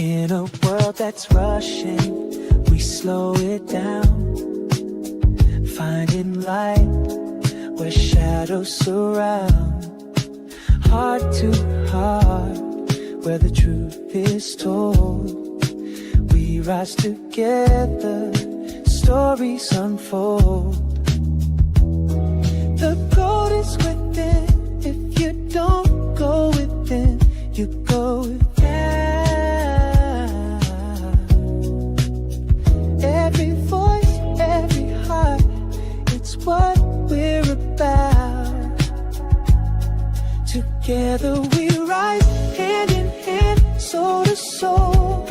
In a world that's rushing, we slow it down, finding light where shadows surround. Heart to heart, where the truth is told. We rise together, stories unfold. The gold is within. If you don't go within, you go without. Every voice, every heart, it's what we're about. Together we rise, hand in hand, soul to soul.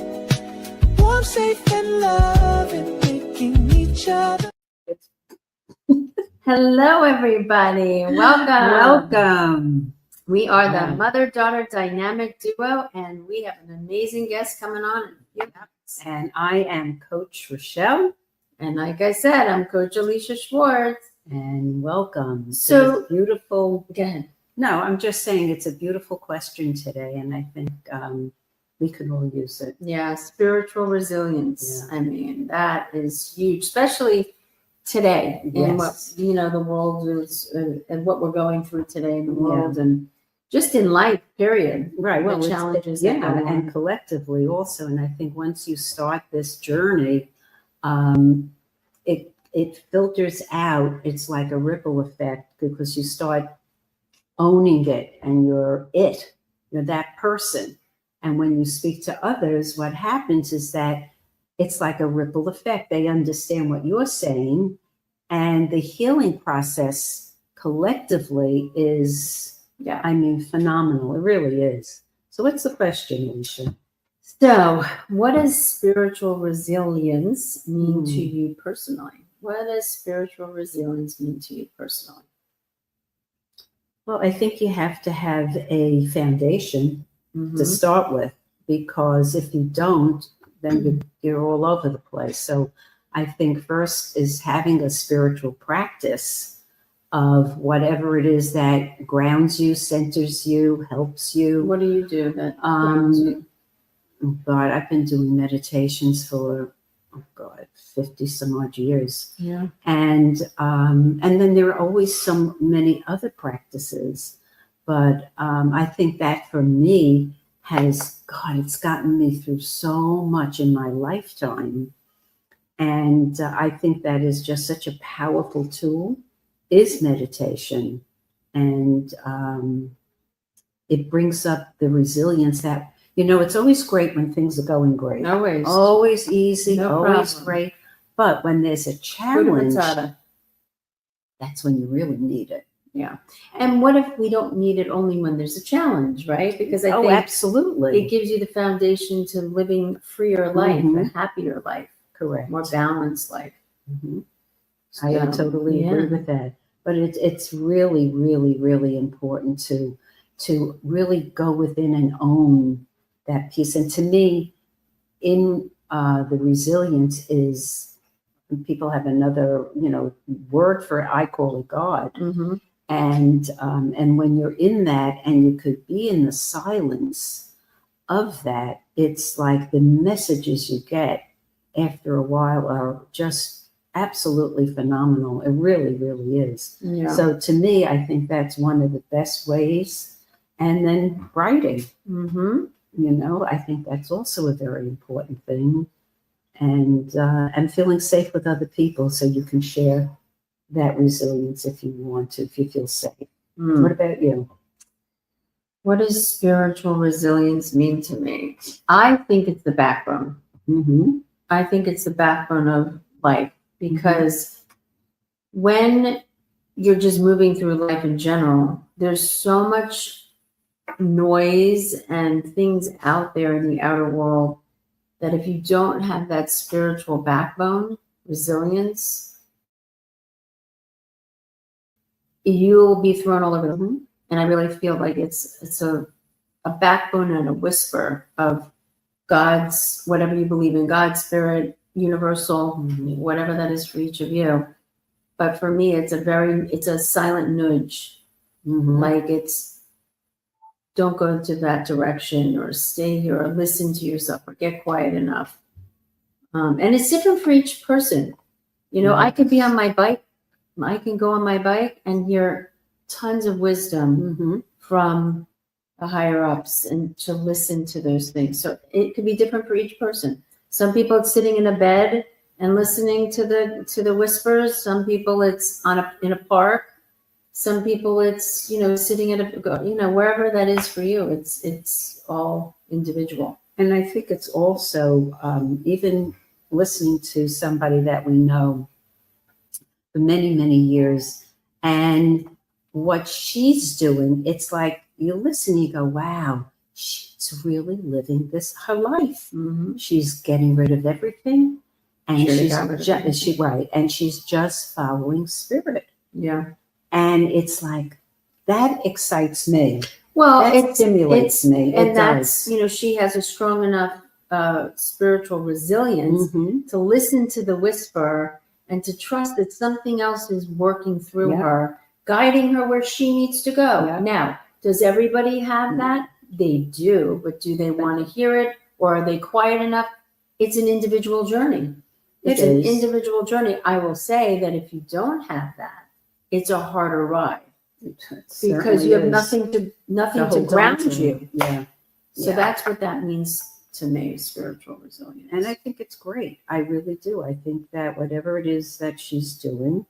Warm, safe and loving, making each other. Hello, everybody. Welcome. We are the mother-daughter dynamic duo, and we have an amazing guest coming on. And I am Coach Rochelle. And like I said, I'm Coach Alisha Schwartz. And welcome. So beautiful. Go ahead. No, I'm just saying it's a beautiful question today, and I think we could all use it. Yeah, spiritual resilience. Yeah. I mean, that is huge, especially today in what the world is and what we're going through today in the world and just in life, period. Right. Well, challenges. And collectively also. And I think once you start this journey, it filters out. It's like a ripple effect because you start owning it and you're that person. And when you speak to others, what happens is that it's like a ripple effect. They understand what you're saying, and the healing process collectively is, phenomenal. It really is. So what's the question, Alisha? So what does spiritual resilience mean to you personally? What does spiritual resilience mean to you personally? Well, I think you have to have a foundation to start with, because if you don't, then you're all over the place. So I think first is having a spiritual practice of whatever it is that grounds you, centers you, helps you. What do you do that grounds you? Oh God, I've been doing meditations for 50 some odd years. Yeah. And then there are always so many other practices. But I think that for me it's gotten me through so much in my lifetime. And I think that is just such a powerful tool, is meditation. And it brings up the resilience that, it's always great when things are going great. Always easy, always great. But when there's a challenge, that's when you really need it. Yeah. And what if we don't need it only when there's a challenge, right? Because I think absolutely. It gives you the foundation to living freer life, a happier life. Correct. More balanced life. I totally agree with that. But it's really, really, really important to really go within and own that piece. And to me, in the resilience is, people have another, word for it. I call it God. And when you're in that and you could be in the silence of that, it's like the messages you get after a while are just absolutely phenomenal. It really, really is. Yeah. So to me, I think that's one of the best ways. And then writing, I think that's also a very important thing. And feeling safe with other people so you can share that resilience if you want to, if you feel safe. What about you? What does spiritual resilience mean to me? I think it's the backbone. I think it's the backbone of life, because when you're just moving through life in general, there's so much noise and things out there in the outer world that if you don't have that spiritual backbone, resilience, you'll be thrown all over the room. And I really feel like it's a backbone and a whisper of God's, whatever you believe in, God's spirit, universal, whatever that is for each of you. But for me, it's a silent nudge. Like it's don't go to that direction, or stay here, or listen to yourself, or get quiet enough. And it's different for each person. You know, I could be on my bike. I can go on my bike and hear tons of wisdom from the higher ups, and to listen to those things. So it could be different for each person. Some people it's sitting in a bed and listening to the whispers. Some people it's in a park. Some people it's, you know, sitting at a, you know, wherever that is for you. It's all individual. And I think it's also even listening to somebody that we know for many, many years, and what she's doing, it's like you listen, you go, wow, she's really living her life. She's getting rid of everything, and she's just following spirit. Yeah. And it's like, that excites me. Well, it stimulates me. And that's, you know, she has a strong enough spiritual resilience to listen to the whisper and to trust that something else is working through her, guiding her where she needs to go. Yeah. Now, does everybody have that? They do, but do they want to hear it, or are they quiet enough? It's an individual journey. It's an individual journey. I will say that if you don't have that, it's a harder ride, because you have nothing to ground you. Yeah. So that's what that means to me, spiritual resilience. And I think it's great. I really do. I think that whatever it is that she's doing,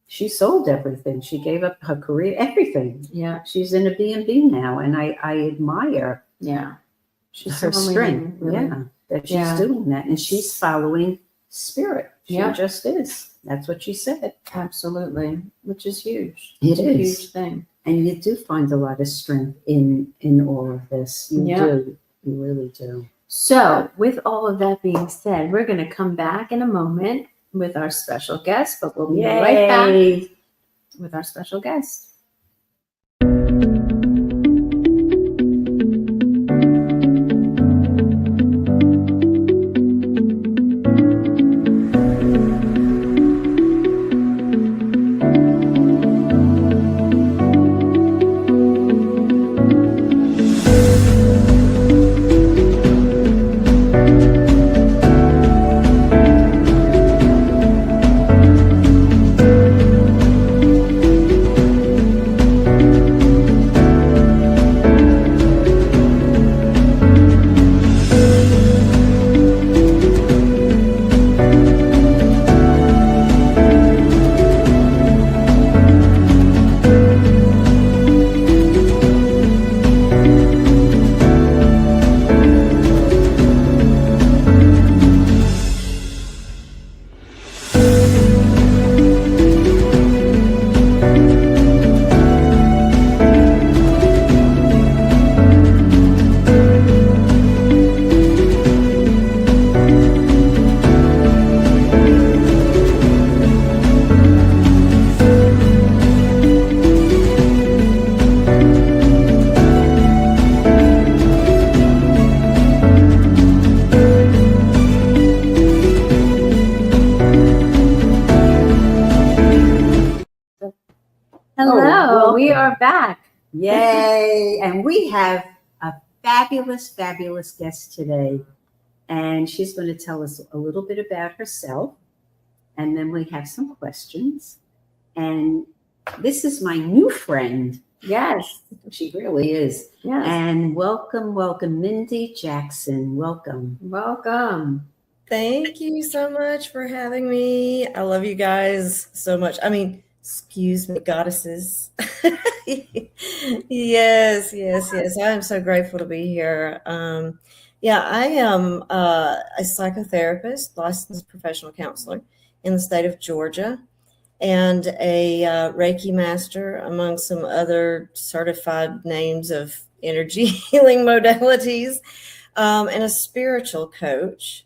she sold everything. She gave up her career, everything. Yeah. She's in a B&B now, and I admire her strength. Really. Yeah, that she's doing that. And she's following spirit. She just is. That's what she said. Absolutely. Which is huge. It's a huge thing. And you do find a lot of strength in all of this. You do. You really do. So with all of that being said, we're going to come back in a moment with our special guest, but we'll be right back with our special guest. Hello, we are back. Yay. And we have a fabulous, fabulous guest today. And she's going to tell us a little bit about herself. And then we have some questions. And this is my new friend. Yes, she really is. Yes. And welcome, Mindy Jackson. Welcome. Welcome. Thank you so much for having me. I love you guys so much. I mean, excuse me, goddesses. Yes. I am so grateful to be here. I am a psychotherapist, licensed professional counselor in the state of Georgia, and a Reiki master, among some other certified names of energy healing modalities, and a spiritual coach.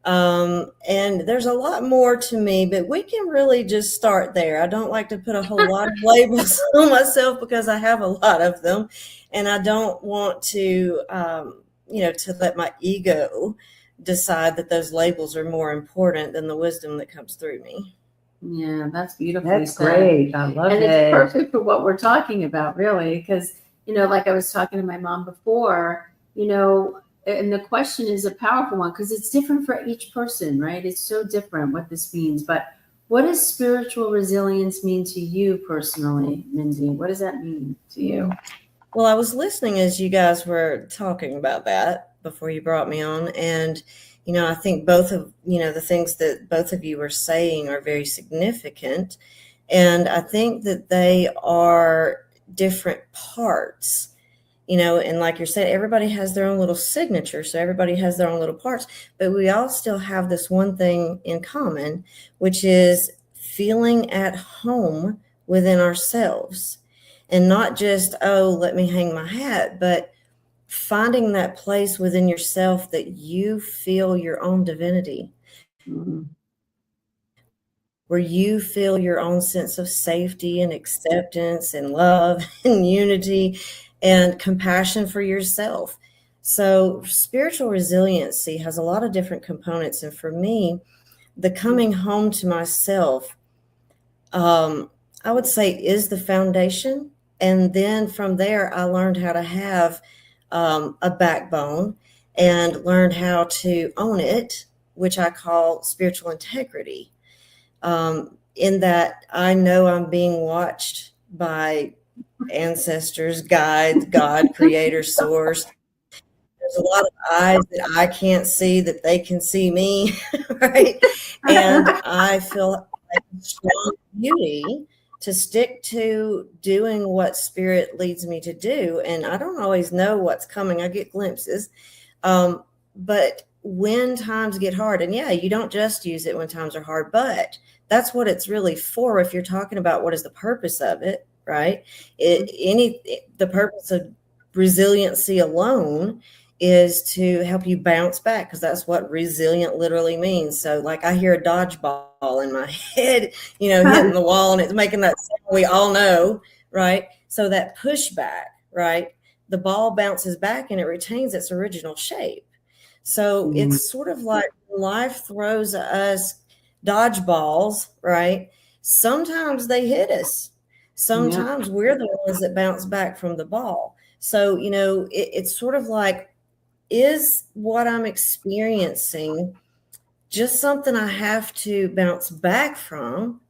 And there's a lot more to me, but we can really just start there. I don't like to put a whole lot of labels on myself because I have a lot of them, and I don't want to, to let my ego decide that those labels are more important than the wisdom that comes through me. Yeah, that's beautiful. That's great. I love it. And it's perfect for what we're talking about, really, because like I was talking to my mom before, and the question is a powerful one because it's different for each person, right? It's so different what this means. But what does spiritual resilience mean to you personally, Mindy? What does that mean to you? Well, I was listening as you guys were talking about that before you brought me on. And, I think both of, the things that both of you were saying are very significant. And I think that they are different parts, and like you're saying, everybody has their own little signature. So everybody has their own little parts, but we all still have this one thing in common, which is feeling at home within ourselves. And not just, oh, let me hang my hat, but finding that place within yourself that you feel your own divinity, where you feel your own sense of safety and acceptance and love and unity and compassion for yourself. So spiritual resiliency has a lot of different components. And for me, the coming home to myself, I would say, is the foundation. And then from there, I learned how to have a backbone and learned how to own it, which I call spiritual integrity. In that I know I'm being watched by ancestors, guides, God, creator, source. There's a lot of eyes that I can't see that they can see me, right? And I feel like strong duty to stick to doing what spirit leads me to do. And I don't always know what's coming. I get glimpses. But when times get hard, and yeah, you don't just use it when times are hard, but that's what it's really for. If you're talking about what is the purpose of it, right? The purpose of resiliency alone is to help you bounce back, because that's what resilient literally means. So like I hear a dodgeball in my head, hitting the wall, and it's making that sound we all know, right? So that pushback, right? The ball bounces back and it retains its original shape. So it's sort of like life throws us dodgeballs, right? Sometimes they hit us. Sometimes we're the ones that bounce back from the ball. So, it's sort of like, is what I'm experiencing just something I have to bounce back from?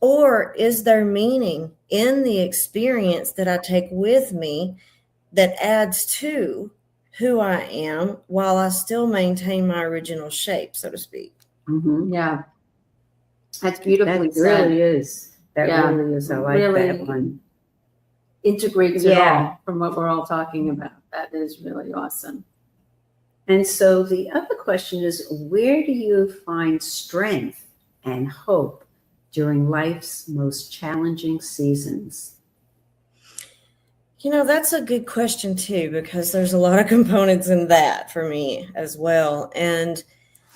Or is there meaning in the experience that I take with me that adds to who I am while I still maintain my original shape, so to speak? Mm-hmm. Yeah. That's beautifully That said. really is. That really is. I like really that one. Integrates it all from what we're all talking about. That is really awesome. And so the other question is, where do you find strength and hope during life's most challenging seasons? That's a good question too, because there's a lot of components in that for me as well. And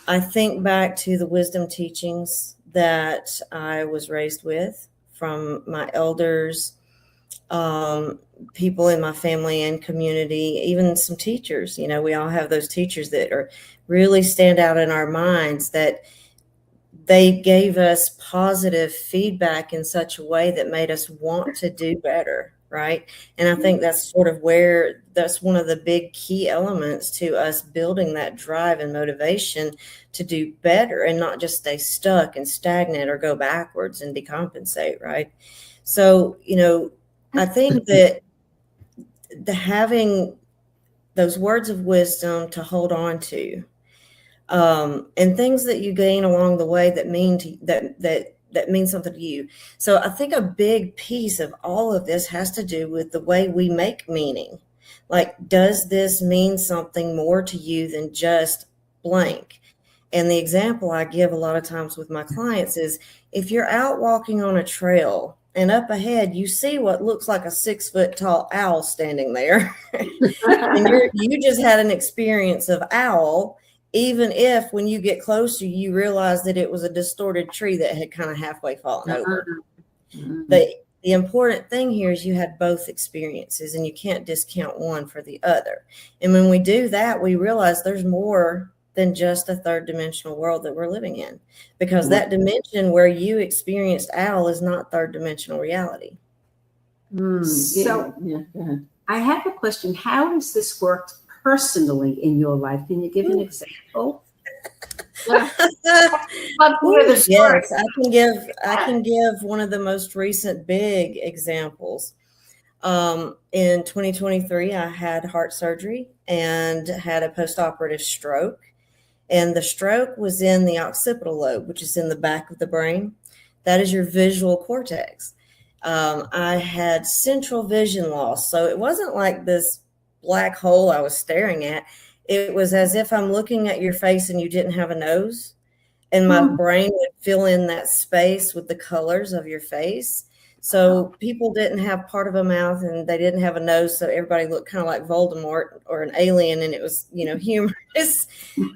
I think back to the wisdom teachings that I was raised with from my elders, people in my family and community, even some teachers. We all have those teachers that are really stand out in our minds, that they gave us positive feedback in such a way that made us want to do better, right? And I think that's sort of that's one of the big key elements to us building that drive and motivation to do better and not just stay stuck and stagnant or go backwards and decompensate, right? So, I think that having those words of wisdom to hold on to, and things that you gain along the way that mean something to you. So I think a big piece of all of this has to do with the way we make meaning. Like, does this mean something more to you than just blank? And the example I give a lot of times with my clients is, if you're out walking on a trail and up ahead you see what looks like a 6-foot tall owl standing there, and you just had an experience of owl, even if when you get closer you realize that it was a distorted tree that had kind of halfway fallen over. The important thing here is you had both experiences, and you can't discount one for the other. And when we do that, we realize there's more than just a third dimensional world that we're living in, because that dimension where you experienced owl is not third dimensional reality. So I have a question. How does this work personally in your life? Can you give an example? Love to hear the story. Yes, I can give one of the most recent big examples. In 2023, I had heart surgery and had a postoperative stroke. And the stroke was in the occipital lobe, which is in the back of the brain. That is your visual cortex. I had central vision loss. So it wasn't like this black hole I was staring at. It was as if I'm looking at your face and you didn't have a nose. And my brain would fill in that space with the colors of your face. So people didn't have part of a mouth and they didn't have a nose. So everybody looked kind of like Voldemort or an alien, and it was, humorous.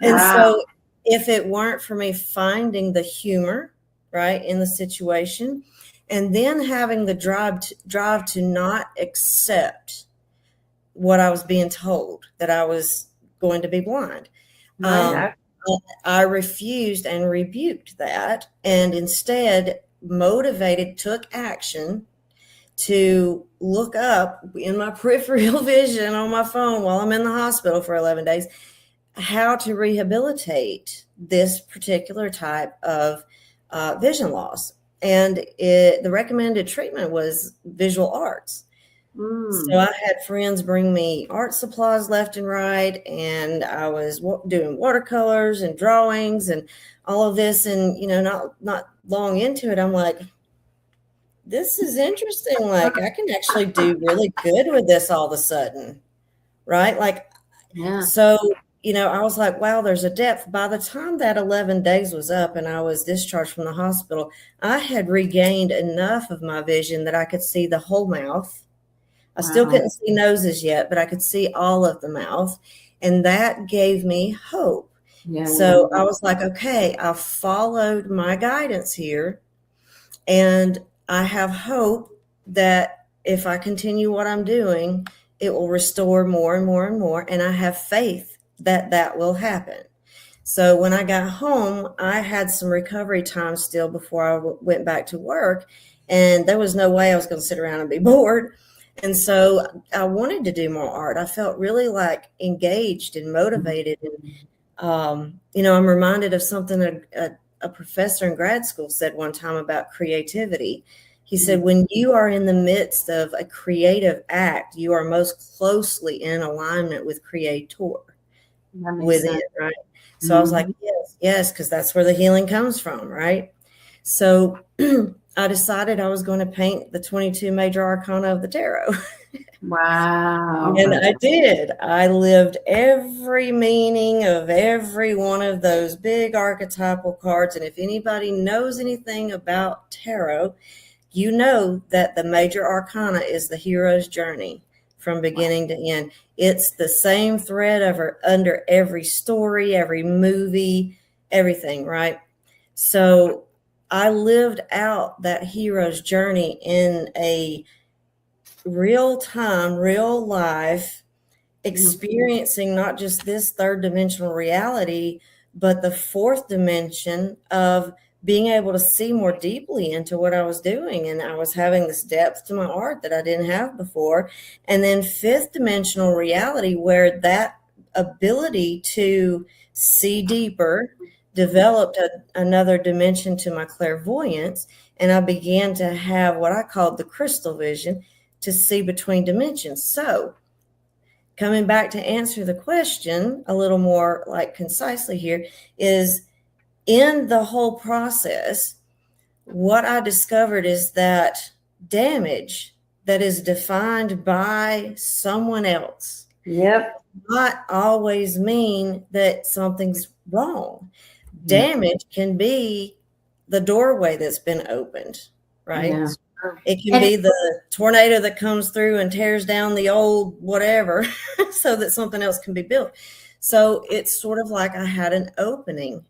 And so if it weren't for me finding the humor, right, in the situation, and then having the drive to not accept what I was being told, that I was going to be blind. I refused and rebuked that, and instead took action to look up in my peripheral vision on my phone while I'm in the hospital for 11 days, how to rehabilitate this particular type of vision loss. And the recommended treatment was visual arts. So I had friends bring me art supplies left and right, and I was doing watercolors and drawings and all of this. And, not long into it, I'm like, this is interesting. Like, I can actually do really good with this all of a sudden, right? Like, so, I was like, wow, there's a depth. By the time that 11 days was up and I was discharged from the hospital, I had regained enough of my vision that I could see the whole mouth. I still couldn't see noses yet, but I could see all of the mouth. And that gave me hope. So I was like, okay, I followed my guidance here. And I have hope that if I continue what I'm doing, it will restore more and more and more. And I have faith that that will happen. So when I got home, I had some recovery time still before I went back to work. And there was no way I was going to sit around and be bored. And so I wanted to do more art. I felt really like engaged and motivated. And, I'm reminded of something a professor in grad school said one time about creativity. He said, when you are in the midst of a creative act, you are most closely in alignment with Creator within, right? So I was like, yes, because that's where the healing comes from, right? So I decided I was going to paint the 22 major arcana of the tarot. Wow. And I did. I lived every meaning of every one of those big archetypal cards. And if anybody knows anything about tarot, you know that the major arcana is the hero's journey from beginning to end. It's the same thread under every story, every movie, everything, right? So I lived out that hero's journey in a real time, real life, experiencing not just this third dimensional reality, but the fourth dimension of being able to see more deeply into what I was doing. And I was having this depth to my art that I didn't have before. And then fifth dimensional reality, where that ability to see deeper developed another dimension to my clairvoyance. And I began to have what I called the crystal vision, to see between dimensions. So coming back to answer the question a little more like concisely here, is in the whole process, what I discovered is that damage that is defined by someone else not always mean that something's wrong. Damage can be the doorway that's been opened, right? Yeah. It can be the tornado that comes through and tears down the old whatever so that something else can be built. So it's sort of like I had an opening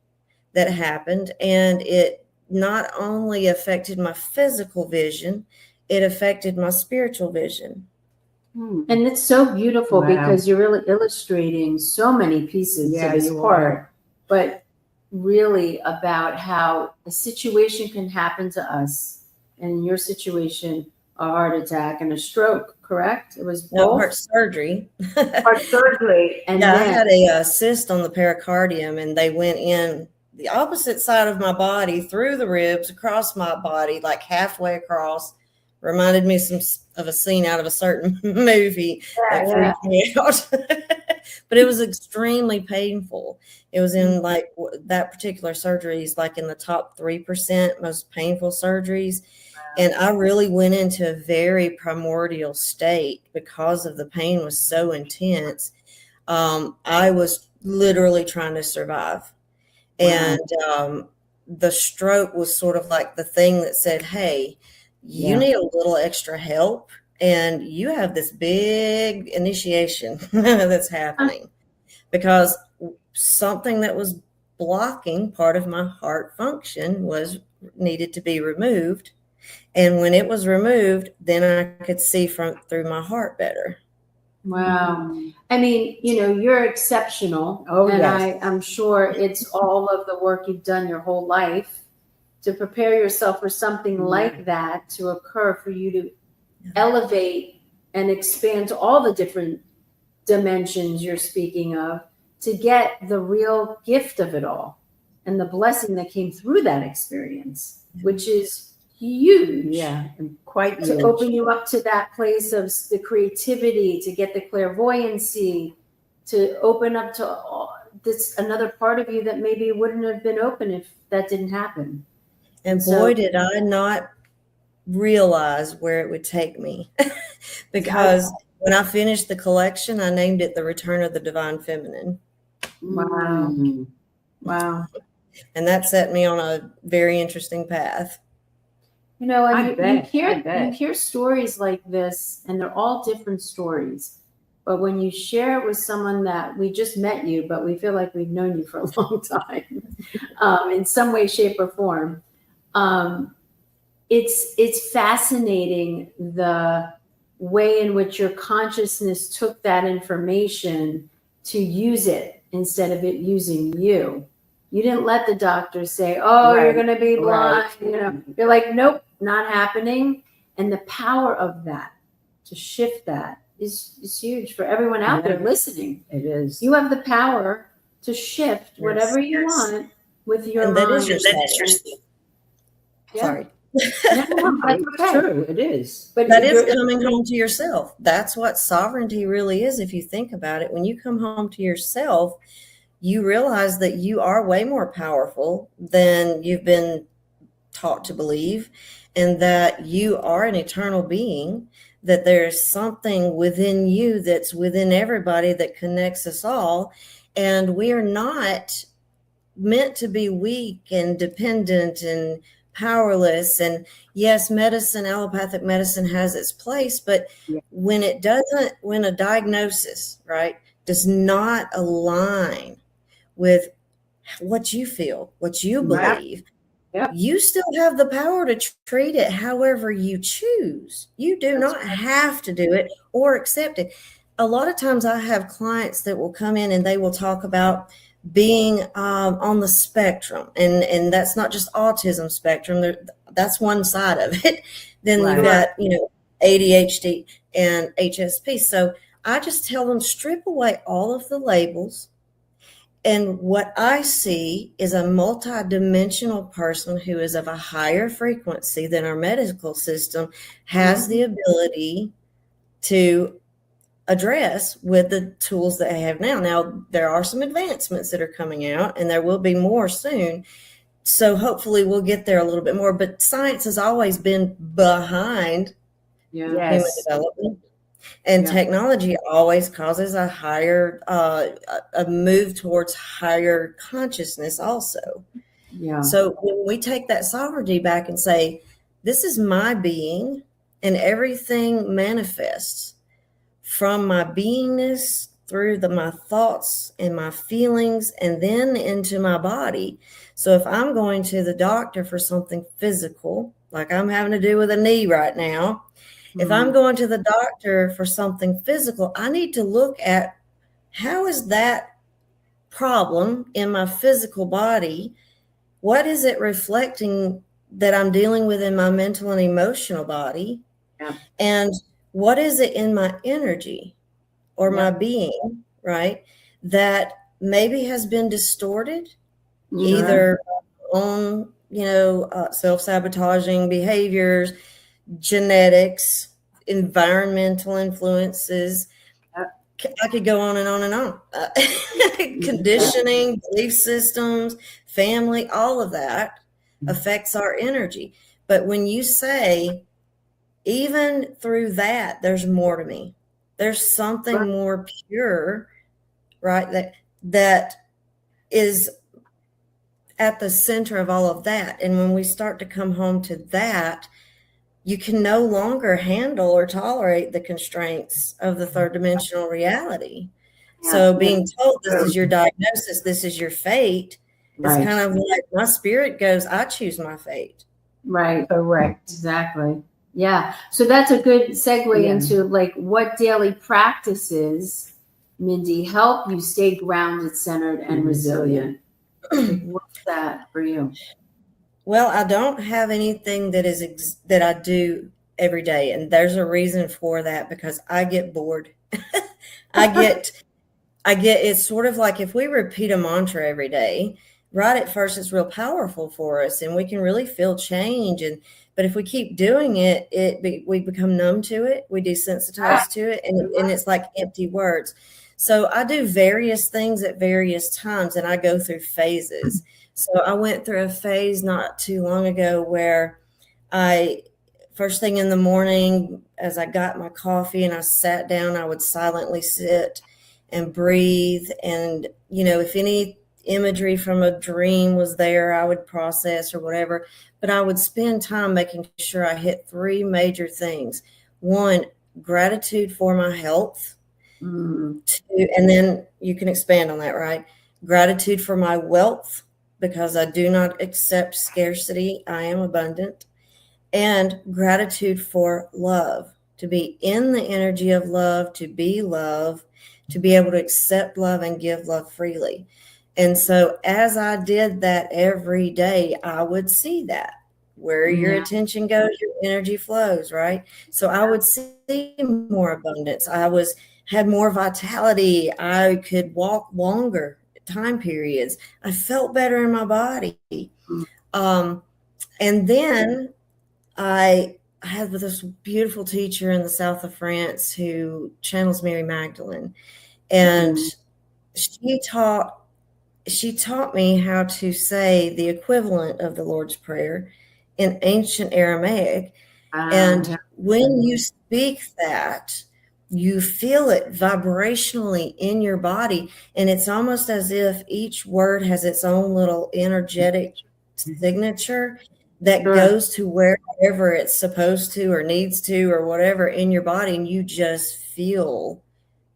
that happened, and it not only affected my physical vision, it affected my spiritual vision. And it's so beautiful because you're really illustrating so many pieces to this part, but really about how a situation can happen to us. And in your situation, a heart attack and a stroke, correct? It was No, both heart surgery. heart surgery. And Yeah, I then, had a cyst on the pericardium, and they went in the opposite side of my body, through the ribs, across my body, like halfway across. Reminded me of a scene out of a certain movie that freaked me out. But it was extremely painful. It was in like that particular surgery is like in the top 3% most painful surgeries. And I really went into a very primordial state because of the pain was so intense. I was literally trying to survive. And the stroke was sort of like the thing that said, hey, you need a little extra help. And you have this big initiation that's happening because something that was blocking part of my heart function was needed to be removed. And when it was removed, then I could see through my heart better. wow. I mean, you're exceptional. Oh, and yes. I'm sure it's all of the work you've done your whole life to prepare yourself for something like that to occur, for you to elevate and expand to all the different dimensions you're speaking of, to get the real gift of it all and the blessing that came through that experience, which is huge. Yeah, and quite To huge. open you up to that place of the creativity, to get the clairvoyancy, to open up to this another part of you that maybe wouldn't have been open if that didn't happen. And boy, did I not realize where it would take me. Because when I finished the collection, I named it The Return of the Divine Feminine. Wow. Wow. And that set me on a very interesting path. And you hear stories like this, and they're all different stories. But when you share it with someone that we just met you, but we feel like we've known you for a long time, in some way, shape, or form, it's fascinating the way in which your consciousness took that information to use it instead of it using you. You didn't let the doctor say, oh, you're going to be blind. You're like, nope, not happening. And the power of that, to shift that, is huge for everyone out there listening. It is. You have the power to shift whatever you want with your And mind. that is your Sorry. No, that's okay. True, it is. But that is coming home to yourself. That's what sovereignty really is. If you think about it, when you come home to yourself, you realize that you are way more powerful than you've been taught to believe, and that you are an eternal being, that there's something within you that's within everybody that connects us all. And we are not meant to be weak and dependent and powerless. And yes, allopathic medicine has its place, but when a diagnosis, right, does not align with what you feel, what you believe, you still have the power to treat it however you choose. You do not have to do it or accept it. A lot of times I have clients that will come in and they will talk about being on the spectrum, and that's not just autism spectrum. That's one side of it. Then you've got ADHD and HSP. So I just tell them, strip away all of the labels. And what I see is a multidimensional person who is of a higher frequency than our medical system has the ability to address with the tools that I have now. Now, there are some advancements that are coming out, and there will be more soon. So hopefully we'll get there a little bit more. But science has always been behind human development. And technology always causes a higher, a move towards higher consciousness also. Yeah. So when we take that sovereignty back and say, this is my being, and everything manifests from my beingness through my thoughts and my feelings and then into my body. So if I'm going to the doctor for something physical, like I'm having to do with a knee right now, if I'm going to the doctor for something physical, I need to look at how is that problem in my physical body? What is it reflecting that I'm dealing with in my mental and emotional body? Yeah. And what is it in my energy or Yeah. my being, right, that maybe has been distorted, either on, self-sabotaging behaviors, genetics, environmental influences. I could go on and on and on. Conditioning, belief systems, family, all of that affects our energy. But when you say, even through that, there's more to me, there's something more pure, right? That is at the center of all of that. And when we start to come home to that, you can no longer handle or tolerate the constraints of the third dimensional reality. So being told this is your diagnosis, this is your fate, it's kind of like my spirit goes, I choose my fate. Right. Correct. Exactly. Yeah. So that's a good segue into like what daily practices, Mindy, help you stay grounded, centered, and resilient. What's that for you? Well, I don't have anything that is that I do every day, and there's a reason for that, because I get bored. I get it's sort of like if we repeat a mantra every day, right at first it's real powerful for us and we can really feel change, but if we keep doing it, we become numb to it, we desensitize to it, and it's like empty words. So I do various things at various times, and I go through phases. So I went through a phase not too long ago where first thing in the morning, as I got my coffee and I sat down, I would silently sit and breathe. And, if any imagery from a dream was there, I would process or whatever. But I would spend time making sure I hit three major things. One, gratitude for my health. Two, and then you can expand on that, right? Gratitude for my wealth, because I do not accept scarcity. I am abundant. And gratitude for love, to be in the energy of love, to be love, to be able to accept love and give love freely. And so as I did that every day, I would see that where your attention goes, your energy flows, right? So I would see more abundance. Had more vitality. I could walk longer time periods. I felt better in my body. And then I had this beautiful teacher in the south of France who channels Mary Magdalene. And she taught me how to say the equivalent of the Lord's Prayer in ancient Aramaic. And when you speak that, you feel it vibrationally in your body. And it's almost as if each word has its own little energetic signature that goes to wherever it's supposed to or needs to or whatever in your body. And you just feel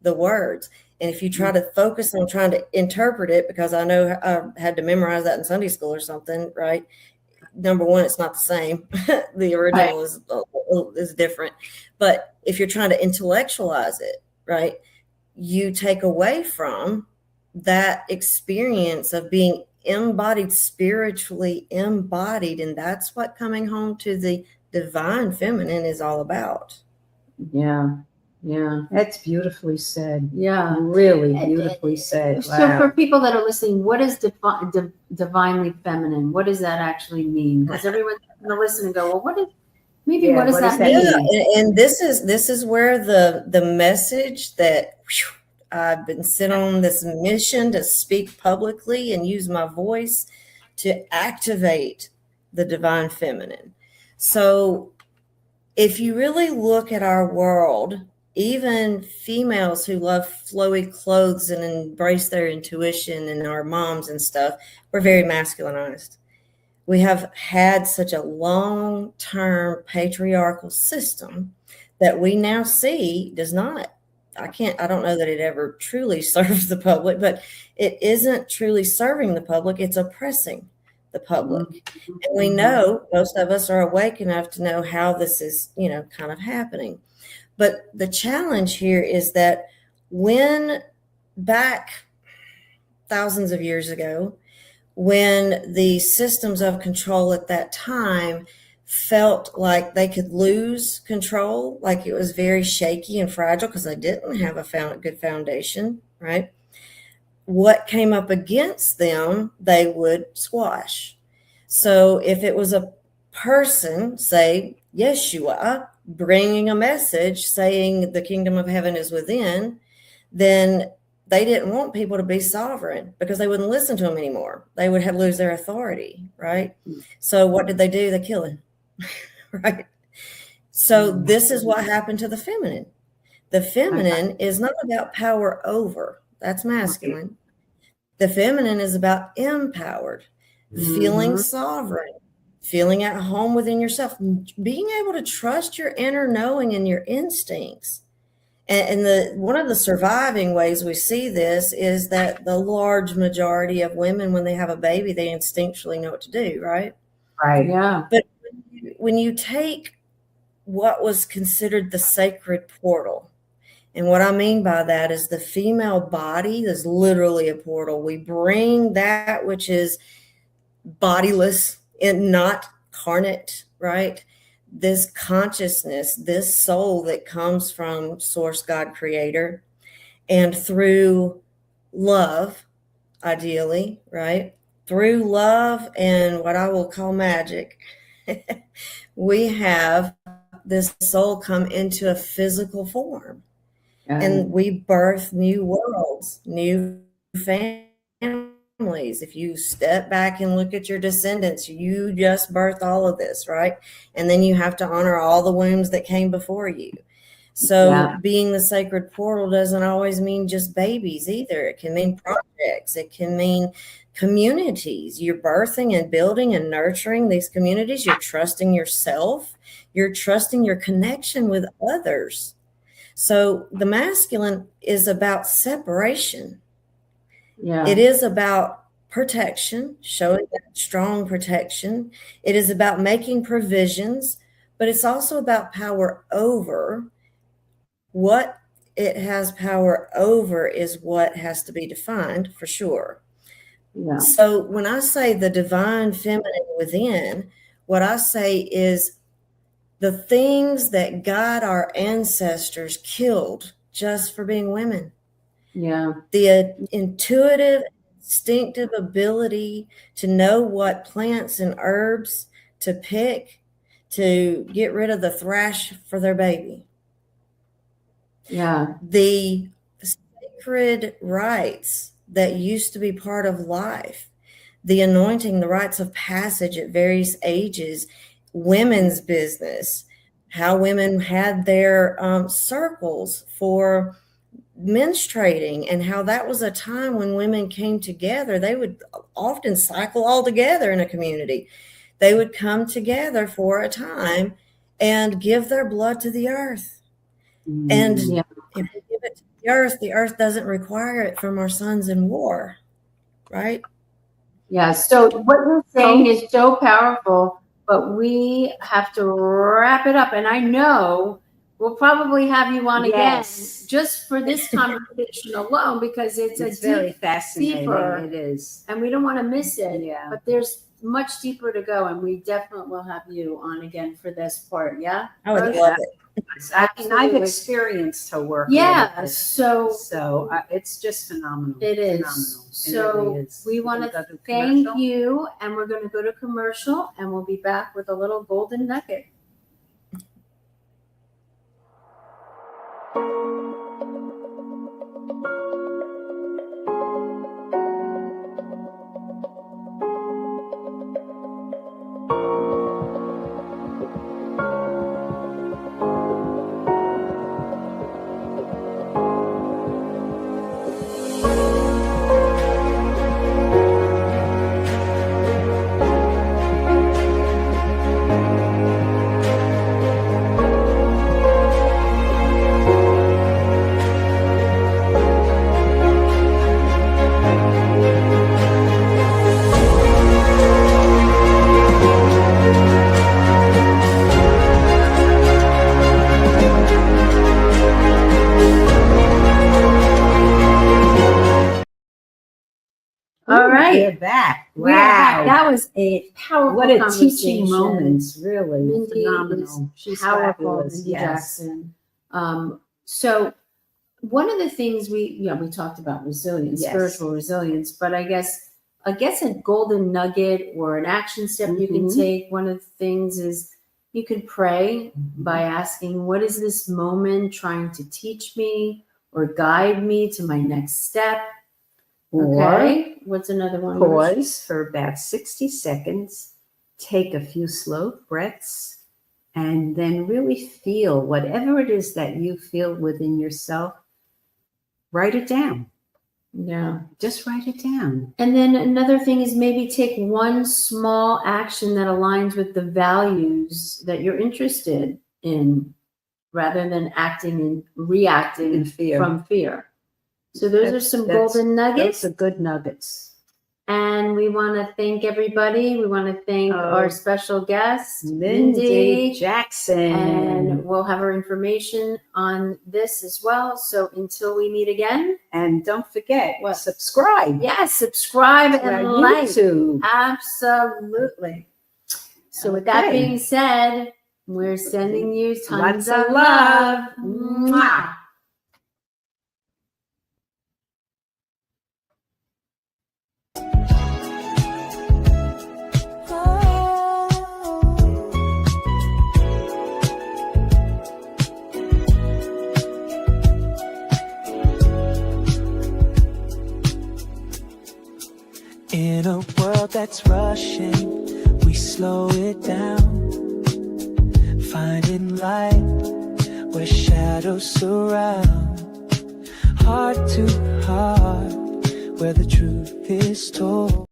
the words. And if you try to focus on trying to interpret it, because I know I had to memorize that in Sunday school or something, right? Number one, it's not the same. The original is different. But if you're trying to intellectualize it, right, you take away from that experience of being embodied, spiritually embodied. And that's what coming home to the divine feminine is all about. Yeah. That's beautifully said. Yeah. Really beautifully said. So for people that are listening, what is divinely feminine? What does that actually mean? Because everyone's going to listen and go, well, what does that mean? Yeah, and this is where the message that I've been sent on this mission to speak publicly and use my voice to activate the divine feminine. So if you really look at our world, even females who love flowy clothes and embrace their intuition, and our moms and stuff, we're very masculinized. We have had such a long-term patriarchal system that we now see does not, I don't know that it ever truly serves the public, but it isn't truly serving the public. It's oppressing the public. And we know, most of us are awake enough to know how this is, kind of happening. But the challenge here is that when back thousands of years ago, when the systems of control at that time felt like they could lose control, like it was very shaky and fragile because they didn't have a good foundation, right? What came up against them, they would squash. So if it was a person, say Yeshua, bringing a message saying the kingdom of heaven is within, then they didn't want people to be sovereign because they wouldn't listen to him anymore. They would lose their authority, right? So what did they do? They kill him, right? So this is what happened to the feminine. The feminine is not about power over. That's masculine. The feminine is about empowered, feeling sovereign, feeling at home within yourself, being able to trust your inner knowing and your instincts. And one of the surviving ways we see this is that the large majority of women, when they have a baby, they instinctually know what to do, right? Right. Yeah. But when you take what was considered the sacred portal, and what I mean by that is the female body is literally a portal. We bring that which is bodiless and not carnate, right? This consciousness, this soul that comes from Source, God, Creator, and through love, ideally, right? Through love and what I will call magic, we have this soul come into a physical form. And we birth new worlds, new families. If you step back and look at your descendants, you just birth all of this, right? And then you have to honor all the wombs that came before you. So being the sacred portal doesn't always mean just babies either. It can mean projects. It can mean communities. You're birthing and building and nurturing these communities. You're trusting yourself. You're trusting your connection with others. So the masculine is about separation. Yeah. It is about protection, showing that strong protection. It is about making provisions, but it's also about power over. What it has power over is what has to be defined for sure. Yeah. So when I say the divine feminine within, what I say is the things that God, our ancestors, killed just for being women. Yeah. The intuitive, instinctive ability to know what plants and herbs to pick to get rid of the thrash for their baby. Yeah. The sacred rites that used to be part of life, the anointing, the rites of passage at various ages, women's business, how women had their circles for menstruating, and how that was a time when women came together. They would often cycle all together in a community. They would come together for a time and give their blood to the earth. And if we give it to the earth doesn't require it from our sons in war, right? Yeah. So what you're saying is so powerful, but we have to wrap it up. And I know we'll probably have you on again just for this conversation alone, because it's very fascinating. deeper, It is. and we don't want to miss it. Yeah. But there's much deeper to go, and we definitely will have you on again for this part. Yeah. I would love it. I mean, I've experienced her work. Yeah. With it. So it's just phenomenal. it is. Phenomenal. It So really is. we want We'll to go to thank commercial. you, and we're going to go to commercial, and we'll be back with a little golden nugget. back. We are back. Wow. That was a powerful What a conversation. teaching moment, really. Mindy Phenomenal. she's Powerful, fabulous, Mindy yes. Jackson. So one of the things we talked about resilience, Yes. spiritual resilience, but I guess a golden nugget or an action step you can Mhm. take. One of the things is you could pray by asking, what is this moment trying to teach me or guide me to my next step? Or Okay. What's another one? Rochelle? pause for about 60 seconds, take a few slow breaths, and then really feel whatever it is that you feel within yourself. Write it down. Yeah. Just write it down. And then another thing is maybe take one small action that aligns with the values that you're interested in rather than acting and reacting In fear. from fear. So those are some golden nuggets. Those are good nuggets. And we want to thank everybody. We want to thank our special guest, Mindy Jackson. And we'll have her information on this as well. So until we meet again. And don't forget, What? subscribe. Yes, subscribe to our and like. YouTube. Absolutely. So with that Okay. being said, we're sending you tons Lots of of love. Mwah. In a world that's rushing, we slow it down, finding light where shadows surround. Heart to heart, where the truth is told.